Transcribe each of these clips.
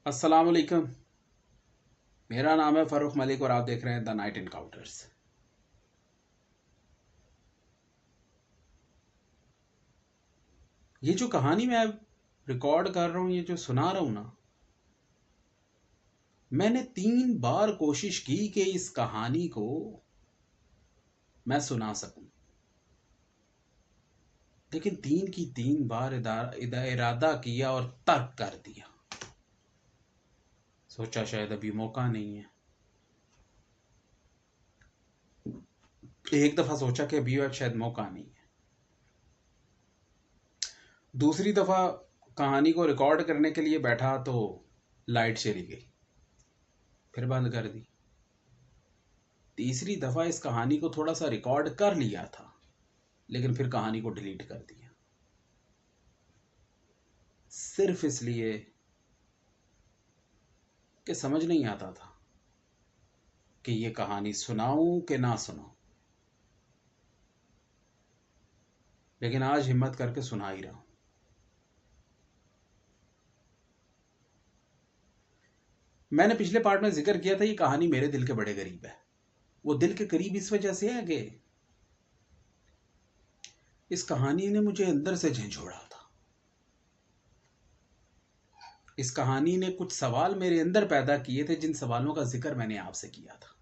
अस्सलाम वालेकुम। मेरा नाम है फ़ारूक मलिक और आप देख रहे हैं द नाइट इनकाउंटर्स। ये जो कहानी मैं रिकॉर्ड कर रहा हूँ, ये जो सुना रहा हूँ ना, मैंने 3 बार कोशिश की कि इस कहानी को मैं सुना सकूं, लेकिन 3 की 3 बार इरादा किया और तर्क कर दिया। सोचा शायद अभी मौका नहीं है। एक दफ़ा सोचा कि अभी शायद मौका नहीं है। दूसरी दफ़ा कहानी को रिकॉर्ड करने के लिए बैठा तो लाइट चली गई, फिर बंद कर दी। तीसरी दफ़ा इस कहानी को थोड़ा सा रिकॉर्ड कर लिया था, लेकिन फिर कहानी को डिलीट कर दिया, सिर्फ इसलिए कि समझ नहीं आता था कि ये कहानी सुनाऊं कि ना सुनाऊं। लेकिन आज हिम्मत करके सुना ही रहा हूं। मैंने पिछले पार्ट में जिक्र किया था, ये कहानी मेरे दिल के बड़े करीब है। वो दिल के करीब इस वजह से है कि इस कहानी ने मुझे अंदर से झंझोड़ा था। इस कहानी ने कुछ सवाल मेरे अंदर पैदा किए थे, जिन सवालों का जिक्र मैंने आपसे किया था।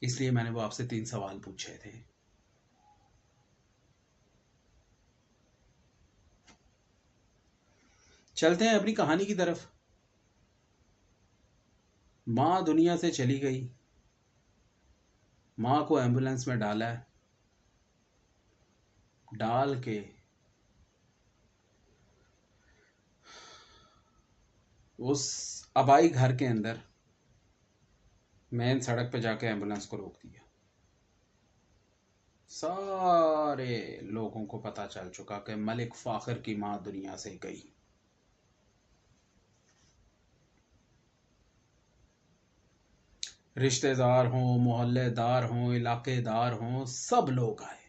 इसलिए मैंने वो आपसे 3 सवाल पूछे थे। चलते हैं अपनी कहानी की तरफ। माँ दुनिया से चली गई। माँ को एम्बुलेंस में डाला है। डाल के उस आबाई घर के अंदर मेन सड़क पे जाके एम्बुलेंस को रोक दिया। सारे लोगों को पता चल चुका कि मलिक फाखिर की माँ दुनिया से गई। रिश्तेदार हों, मोहल्लेदार हों, इलाकेदार हों, सब लोग आए।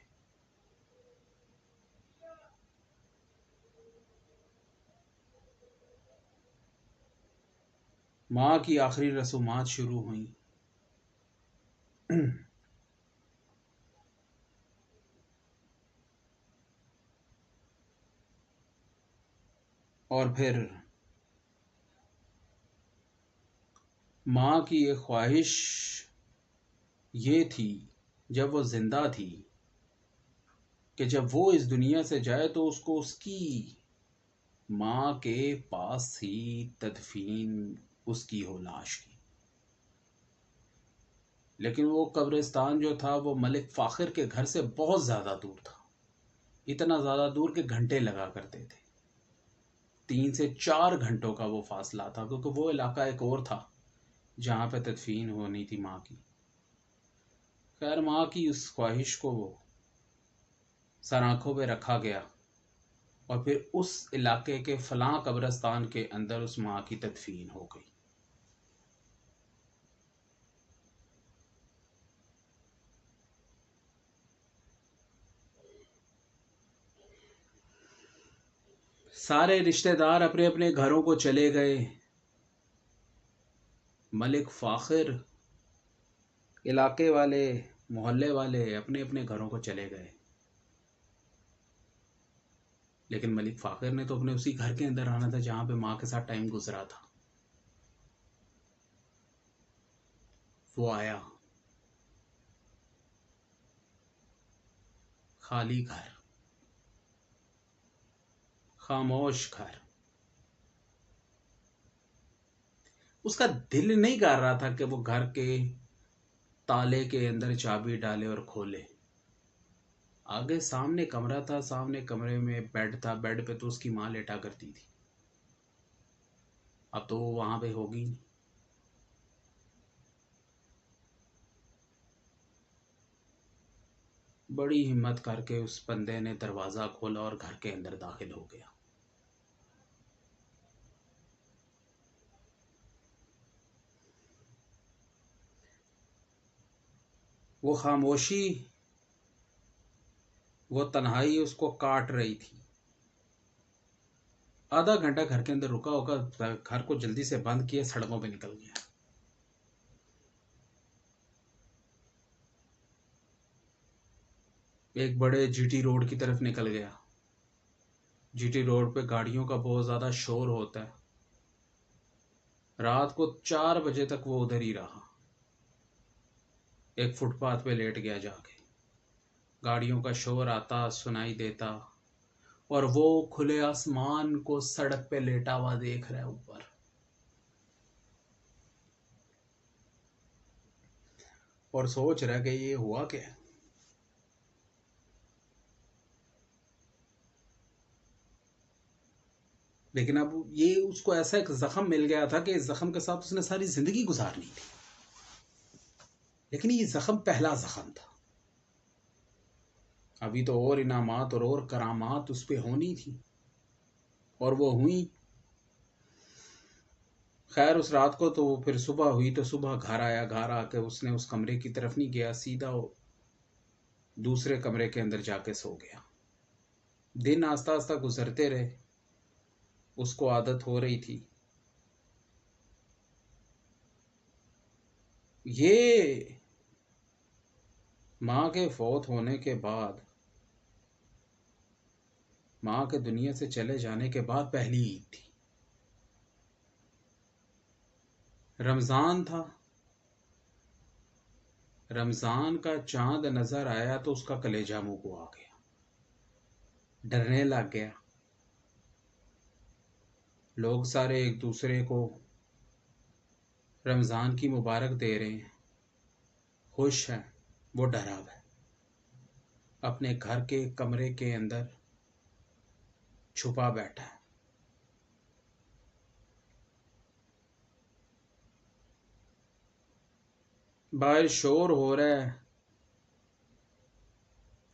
माँ की आखिरी रसूमात शुरू हुई। और फिर माँ की एक ख्वाहिश ये थी, जब वो जिंदा थी, कि जब वो इस दुनिया से जाए तो उसको उसकी माँ के पास ही तदफीन उसकी हो, लाश की। लेकिन वो कब्रिस्तान जो था वो मलिक फ़ाखिर के घर से बहुत ज़्यादा दूर था। इतना ज़्यादा दूर कि घंटे लगा करते थे। 3 से 4 घंटों का वो फासला था, क्योंकि वो इलाका एक और था जहाँ पे तदफीन होनी थी माँ की। खैर, माँ की उस ख्वाहिश को सर आंखों पे रखा गया और फिर उस इलाके के फलां कब्रिस्तान के अंदर उस माँ की तदफीन हो गई। सारे रिश्तेदार अपने अपने घरों को चले गए। मलिक फ़ाखिर, इलाके वाले, मोहल्ले वाले अपने अपने घरों को चले गए। लेकिन मलिक फ़ाखिर ने तो अपने उसी घर के अंदर आना था जहाँ पे माँ के साथ टाइम गुजरा था। वो आया। खाली घर, खामोश घर। उसका दिल नहीं कर रहा था कि वो घर के ताले के अंदर चाबी डाले और खोले। आगे सामने कमरा था, सामने कमरे में बेड था, बेड पे तो उसकी माँ लेटा करती थी। अब तो वो वहां पे होगी नहीं। बड़ी हिम्मत करके उस बंदे ने दरवाज़ा खोला और घर के अंदर दाखिल हो गया। वो खामोशी, वो तन्हाई उसको काट रही थी। आधा घंटा घर के अंदर रुका होगा, घर को जल्दी से बंद किया, सड़कों पे निकल गया। एक बड़े जीटी रोड की तरफ निकल गया। जीटी रोड पे गाड़ियों का बहुत ज्यादा शोर होता है। रात को 4 बजे तक वो उधर ही रहा, एक फुटपाथ पे लेट गया जाके। गाड़ियों का शोर आता सुनाई देता, और वो खुले आसमान को सड़क पे लेटा हुआ देख रहा है ऊपर। और सोच रहा कि ये हुआ क्या। लेकिन अब ये उसको ऐसा एक जख्म मिल गया था कि इस जख्म के साथ उसने सारी जिंदगी गुजारनी थी। लेकिन ये जख्म पहला जख्म था। अभी तो और इनामात और करामात उस पर होनी थी, और वो हुई। खैर उस रात को तो फिर सुबह हुई, तो सुबह घर आया। घर आके उसने उस कमरे की तरफ नहीं गया, सीधा दूसरे कमरे के अंदर जाके सो गया। दिन आस्ता आस्ता गुजरते रहे, उसको आदत हो रही थी। ये माँ के फौत होने के बाद, माँ के दुनिया से चले जाने के बाद पहली ईद थी। रमजान था। रमजान का चांद नजर आया तो उसका कलेजा मुंह को आ गया, डरने लग गया। लोग सारे एक दूसरे को रमजान की मुबारक दे रहे हैं, खुश हैं। वो डरा हुआ है, अपने घर के कमरे के अंदर छुपा बैठा है। बाहर शोर हो रहा है,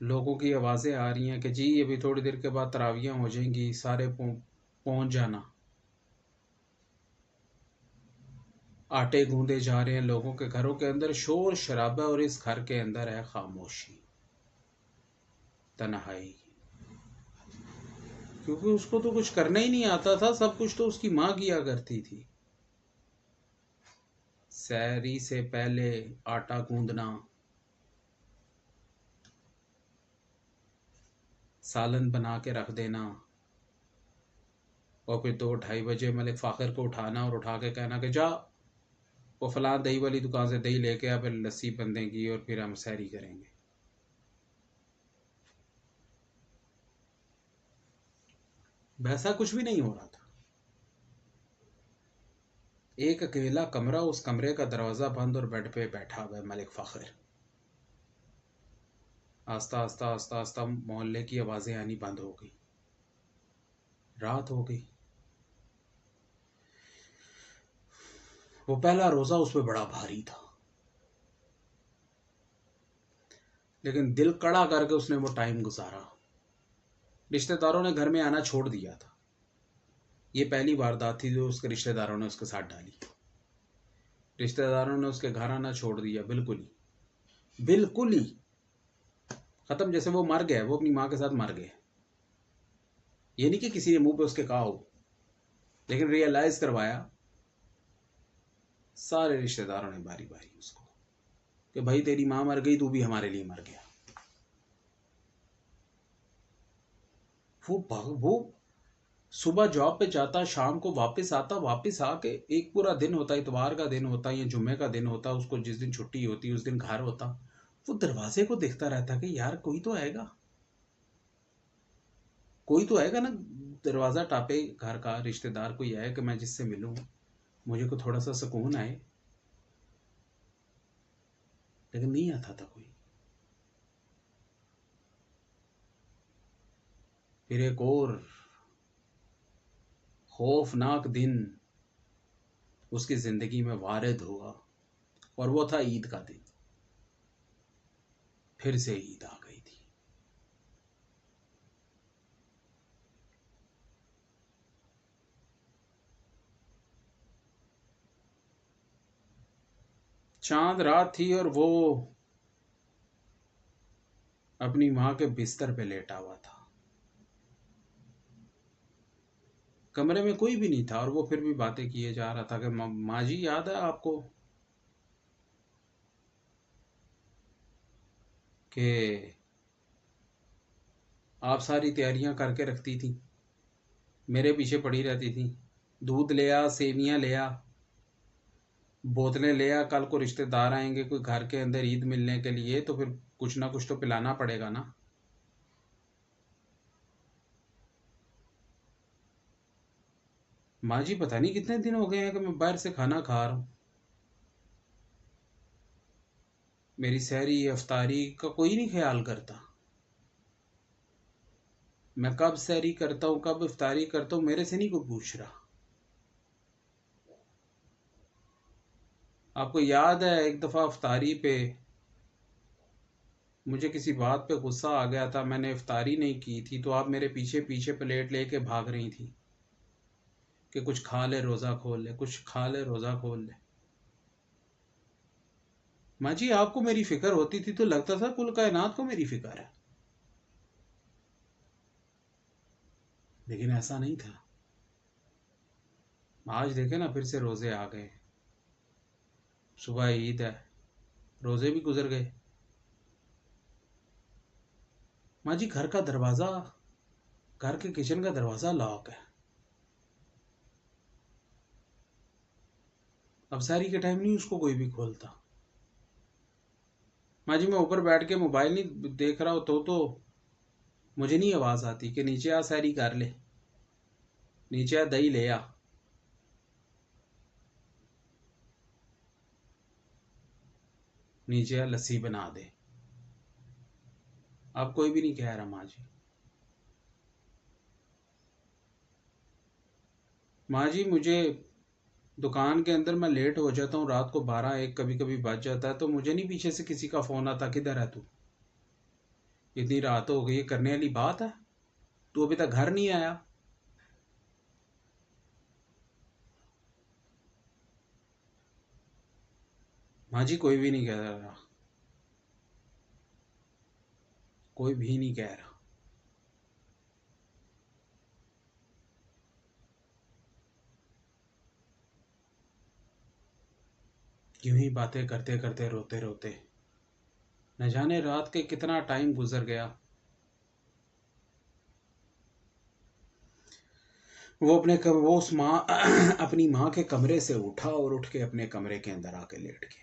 लोगों की आवाज़ें आ रही हैं कि जी अभी थोड़ी देर के बाद तरावियां हो जाएंगी, सारे पहुंच जाना। आटे गूंदे जा रहे हैं लोगों के घरों के अंदर, शोर शराबा, और इस घर के अंदर है खामोशी, तन्हाई। क्योंकि उसको तो कुछ करना ही नहीं आता था, सब कुछ तो उसकी माँ किया करती थी। सहरी से पहले आटा गूंदना, सालन बना के रख देना, और फिर 2-2:30 बजे मलिक फाखिर को उठाना और उठा के कहना कि जा वो फलां दही वाली दुकान से दही लेके आ, फिर लस्सी बंधेगी और फिर हम सहरी करेंगे। वैसा कुछ भी नहीं हो रहा था। एक अकेला कमरा, उस कमरे का दरवाजा बंद, और बेड पे बैठा हुआ है मलिक फाखिर। आस्ता आस्ता आस्ता आस्ता मोहल्ले की आवाजें आनी बंद हो गई। रात हो गई। वो पहला रोजा उस पर बड़ा भारी था, लेकिन दिल कड़ा करके उसने वो टाइम गुजारा। रिश्तेदारों ने घर में आना छोड़ दिया था। ये पहली वारदात थी जो उसके रिश्तेदारों ने उसके साथ डाली। रिश्तेदारों ने उसके घर आना छोड़ दिया, बिल्कुल ही, बिल्कुल ही खत्म। जैसे वो मर गया, वो अपनी माँ के साथ मर गए। ये नहीं कि किसी ने मुंह पे उसके कहा हो, लेकिन रियलाइज करवाया सारे रिश्तेदारों ने बारी बारी उसको कि भाई तेरी माँ मर गई, तू भी हमारे लिए मर गया। वो सुबह जॉब पे जाता, शाम को वापस आता, वापस आके एक पूरा दिन होता, इतवार का दिन होता या जुम्मे का दिन होता, उसको जिस दिन छुट्टी होती उस दिन घर होता, वो दरवाजे को देखता रहता कि यार कोई तो आएगा, कोई तो आएगा ना, दरवाजा टापे घर का, रिश्तेदार कोई आए कि मैं जिससे मिलूं, मुझे को थोड़ा सा सुकून आए। लेकिन नहीं आता था कोई। फिर एक और खौफनाक दिन उसकी जिंदगी में वारिद हुआ, और वो था ईद का दिन। फिर से ईद आ गई थी। चांद रात थी और वो अपनी माँ के बिस्तर पे लेटा हुआ था। कमरे में कोई भी नहीं था और वो फिर भी बातें किए जा रहा था कि माँ जी याद है आपको कि आप सारी तैयारियां करके रखती थी, मेरे पीछे पड़ी रहती थी, दूध ले आ, सेवियां ले आ, बोतलें ले आ, कल को रिश्तेदार आएंगे कोई घर के अंदर ईद मिलने के लिए, तो फिर कुछ ना कुछ तो पिलाना पड़ेगा ना। माँ जी पता नहीं कितने दिन हो गए हैं कि मैं बाहर से खाना खा रहा हूँ, मेरी सहरी अफ्तारी का कोई नहीं ख्याल करता। मैं कब सहरी करता हूँ कब इफ्तारी करता हूँ मेरे से नहीं कोई पूछ रहा। आपको याद है एक दफ़ा अफ्तारी पे मुझे किसी बात पे गुस्सा आ गया था, मैंने इफ्तारी नहीं की थी, तो आप मेरे पीछे पीछे प्लेट लेके भाग रही थी कि कुछ खा ले रोज़ा खोल ले, कुछ खा ले रोज़ा खोल ले। माँ जी आपको मेरी फिक्र होती थी तो लगता था कुल कायनात को मेरी फिक्र है, लेकिन ऐसा नहीं था। आज देखे ना फिर से रोज़े आ गए, सुबह ईद है, रोज़े भी गुजर गए। माँ जी घर का दरवाज़ा, घर के किचन का दरवाज़ा लॉक है। अब सारी के टाइम नहीं उसको कोई भी खोलता। माँ जी मैं ऊपर बैठ के मोबाइल नहीं देख रहा हो तो मुझे नहीं आवाज़ आती कि नीचे आ सैरी कर ले, नीचे आ दही ले आ। नीचे आ लस्सी बना दे। अब कोई भी नहीं कह रहा माँ जी। माँ जी मुझे दुकान के अंदर मैं लेट हो जाता हूँ, रात को 12-1 कभी कभी बज जाता है, तो मुझे नहीं पीछे से किसी का फ़ोन आता किधर है तू, इतनी रात हो गई, करने वाली बात है, तू अभी तक घर नहीं आया। माँ जी कोई भी नहीं कह रहा, कोई भी नहीं कह रहा। यूं ही बातें करते करते रोते रोते न जाने रात के कितना टाइम गुजर गया। वो उस माँ अपनी माँ के कमरे से उठा और उठ के अपने कमरे के अंदर आके लेट गया।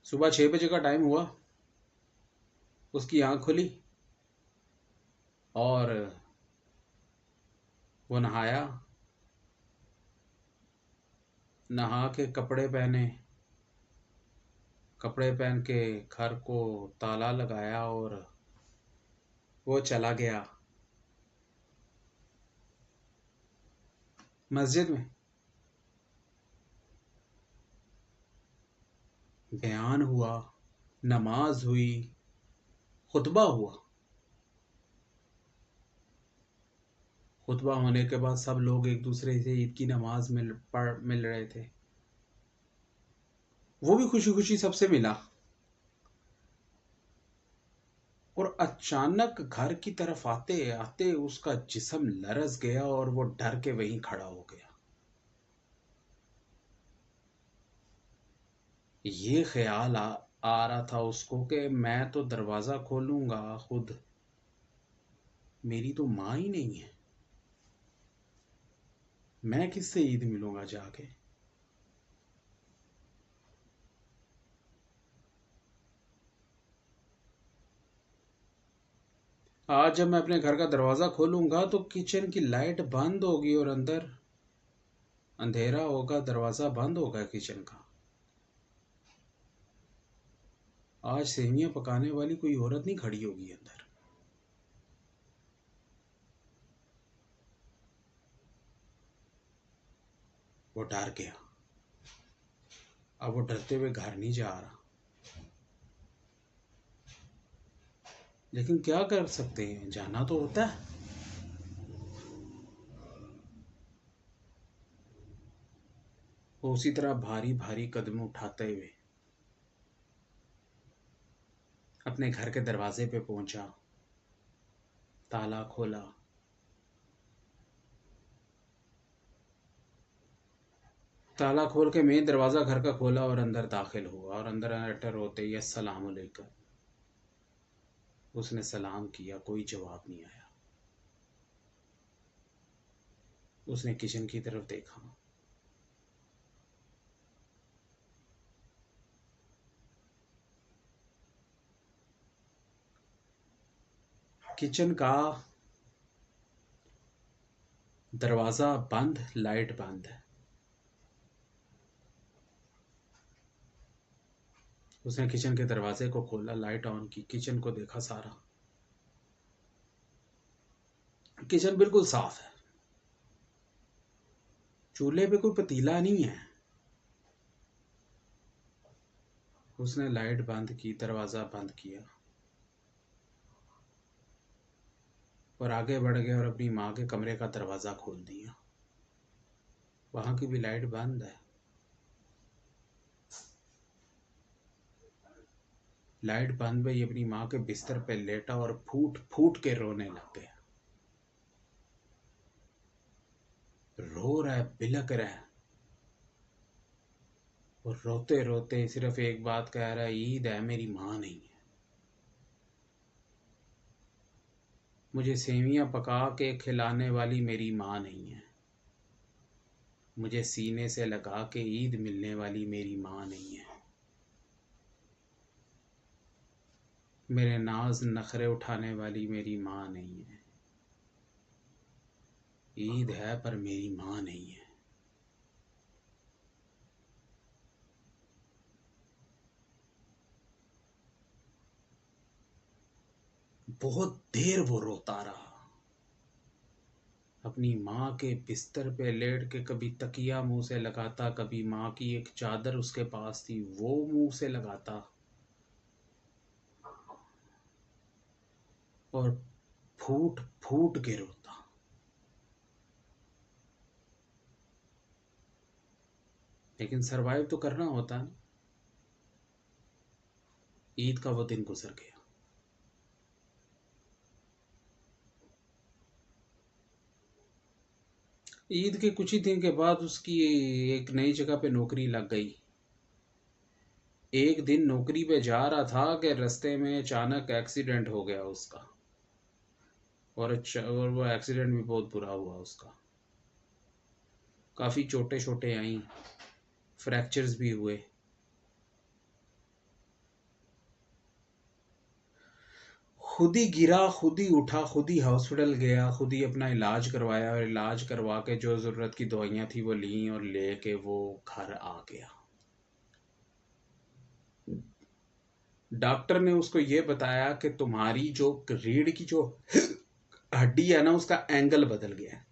सुबह 6 बजे का टाइम हुआ, उसकी आंख खुली और वो नहाया, नहा के कपड़े पहने, कपड़े पहन के घर को ताला लगाया और वो चला गया मस्जिद में। बयान हुआ, नमाज हुई, खुतबा हुआ। खुतबा होने के बाद सब लोग एक दूसरे से ईद की नमाज मिल रहे थे, वो भी खुशी खुशी सबसे मिला। और अचानक घर की तरफ आते आते उसका जिस्म लरस गया और वो डर के वहीं खड़ा हो गया। ये ख्याल आ रहा था उसको कि मैं तो दरवाज़ा खोलूंगा खुद, मेरी तो माँ ही नहीं है, मैं किससे ईद मिलूंगा जाके। आज जब मैं अपने घर का दरवाज़ा खोलूंगा तो किचन की लाइट बंद होगी और अंदर अंधेरा होगा, दरवाज़ा बंद होगा किचन का। आज सेवियां पकाने वाली कोई औरत नहीं खड़ी होगी अंदर। वो डर गया, अब वो डरते हुए घर नहीं जा रहा, लेकिन क्या कर सकते हैं, जाना तो होता है। वो उसी तरह भारी भारी कदम उठाते हुए अपने घर के दरवाजे पे पहुंचा, ताला खोला, ताला खोल के मेन दरवाज़ा घर का खोला और अंदर दाखिल हुआ। और अंदर एंटर होते ही अस्सलाम वालेकुम, उसने सलाम किया, कोई जवाब नहीं आया। उसने किचन की तरफ देखा, किचन का दरवाज़ा बंद, लाइट बंद है। उसने किचन के दरवाजे को खोला, लाइट ऑन की, किचन को देखा सारा। किचन बिल्कुल साफ है, चूल्हे पे कोई पतीला नहीं है। उसने लाइट बंद की, दरवाज़ा बंद किया और आगे बढ़ गया और अपनी माँ के कमरे का दरवाज़ा खोल दिया। वहाँ की भी लाइट बंद है। लाइट बंद में ये अपनी माँ के बिस्तर पे लेटा और फूट फूट के रोने लग गया। रो रहा है, बिलक रहा है और रोते रोते सिर्फ एक बात कह रहा है, ईद है, मेरी माँ नहीं है। मुझे सेवियां पका के खिलाने वाली मेरी माँ नहीं है। मुझे सीने से लगा के ईद मिलने वाली मेरी माँ नहीं है। मेरे नाज नखरे उठाने वाली मेरी माँ नहीं है। ईद है पर मेरी माँ नहीं है। बहुत देर वो रोता रहा, अपनी माँ के बिस्तर पे लेट के कभी तकिया मुंह से लगाता, कभी माँ की एक चादर उसके पास थी वो मुंह से लगाता और फूट फूट के रोता। लेकिन सरवाइव तो करना होता है ना। ईद का वो दिन गुजर गया। ईद के कुछ ही दिन के बाद उसकी एक नई जगह पे नौकरी लग गई। एक दिन नौकरी पे जा रहा था कि रास्ते में अचानक एक्सीडेंट हो गया उसका। और वो एक्सीडेंट भी बहुत बुरा हुआ उसका। काफ़ी चोटें छोटे आई, फ्रैक्चर्स भी हुए। खुद ही गिरा, खुद ही उठा, खुद ही हॉस्पिटल गया, खुद ही अपना इलाज करवाया और इलाज करवा के जो ज़रूरत की दवाइयाँ थी वो ली और ले के वो घर आ गया। डॉक्टर ने उसको ये बताया कि तुम्हारी जो रीढ़ की जो हड्डी है ना उसका एंगल बदल गया है,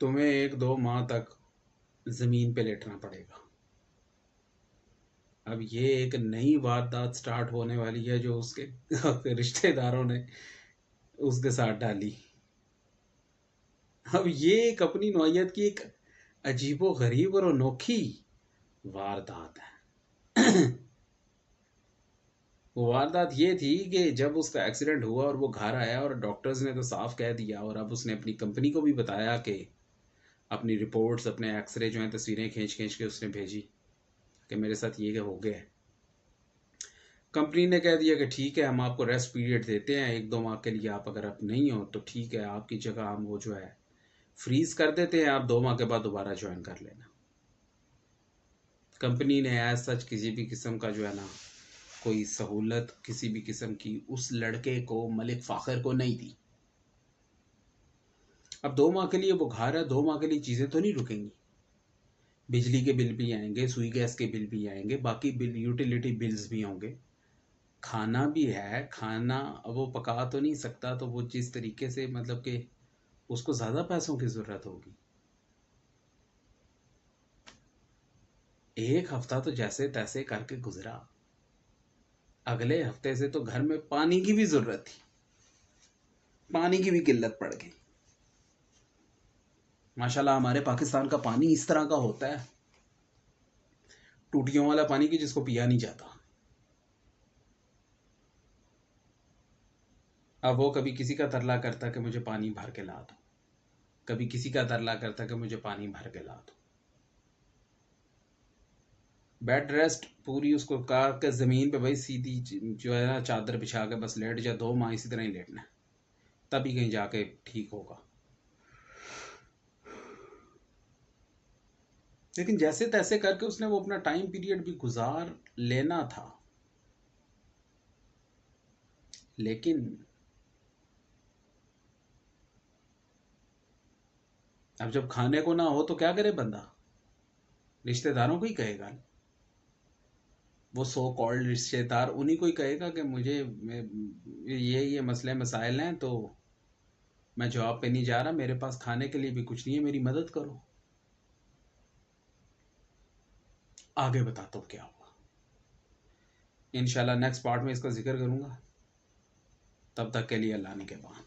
तुम्हें 1-2 माह तक ज़मीन पे लेटना पड़ेगा। अब ये एक नई वारदात स्टार्ट होने वाली है जो उसके रिश्तेदारों ने उसके साथ डाली। अब ये एक अपनी नौयत की एक अजीबो गरीब और अनोखी वारदात है। वो वारदात ये थी कि जब उसका एक्सीडेंट हुआ और वो घर आया और डॉक्टर्स ने तो साफ कह दिया और अब उसने अपनी कंपनी को भी बताया कि अपनी रिपोर्ट्स, अपने एक्सरे जो हैं, तस्वीरें खींच खींच के उसने भेजी कि मेरे साथ ये हो गया है। कंपनी ने कह दिया कि ठीक है, हम आपको रेस्ट पीरियड देते हैं 1-2 माह के लिए, आप अगर आप नहीं हो तो ठीक है, आपकी जगह हम वो जो है फ्रीज कर देते हैं, आप 2 माह के बाद दोबारा ज्वाइन कर लेना। कंपनी ने एज सच किसी भी किस्म का जो है ना कोई सहूलत किसी भी किस्म की उस लड़के को, मलिक फ़ाखिर को नहीं दी। अब 2 माह के लिए वो घर है, 2 माह के लिए चीज़ें तो नहीं रुकेंगी। बिजली के बिल भी आएंगे, सुई गैस के बिल भी आएंगे, बाकी बिल, यूटिलिटी बिल्स भी होंगे, खाना भी है। खाना अब वो पका तो नहीं सकता, तो वो जिस तरीके से मतलब कि उसको ज़्यादा पैसों की ज़रूरत होगी। एक हफ्ता तो जैसे तैसे करके गुजरा, अगले हफ्ते से तो घर में पानी की भी ज़रूरत थी, पानी की भी किल्लत पड़ गई। माशाल्लाह हमारे पाकिस्तान का पानी इस तरह का होता है, टूटियों वाला पानी की जिसको पिया नहीं जाता। अब वो कभी किसी का तरला करता कि मुझे पानी भर के ला दो, कभी किसी का तरला करता कि मुझे पानी भर के ला दो। बेड रेस्ट पूरी उसको कहा कि ज़मीन पे भाई सीधी जो है ना चादर बिछा के बस लेट जा, 2 माह इसी तरह ही लेटना है, तभी कहीं जाके ठीक होगा। लेकिन जैसे तैसे करके उसने वो अपना टाइम पीरियड भी गुजार लेना था। लेकिन अब जब खाने को ना हो तो क्या करे बंदा, रिश्तेदारों को ही कहेगा। वो सो कॉल्ड रिश्तेदार उन्हीं को ही कहेगा कि मुझे ये मसले मसाइल हैं, तो मैं जॉब पे नहीं जा रहा, मेरे पास खाने के लिए भी कुछ नहीं है, मेरी मदद करो। आगे बताता हूँ क्या हुआ, इंशाल्लाह नेक्स्ट पार्ट में इसका जिक्र करूंगा। तब तक के लिए अल्लाह ने के बाद।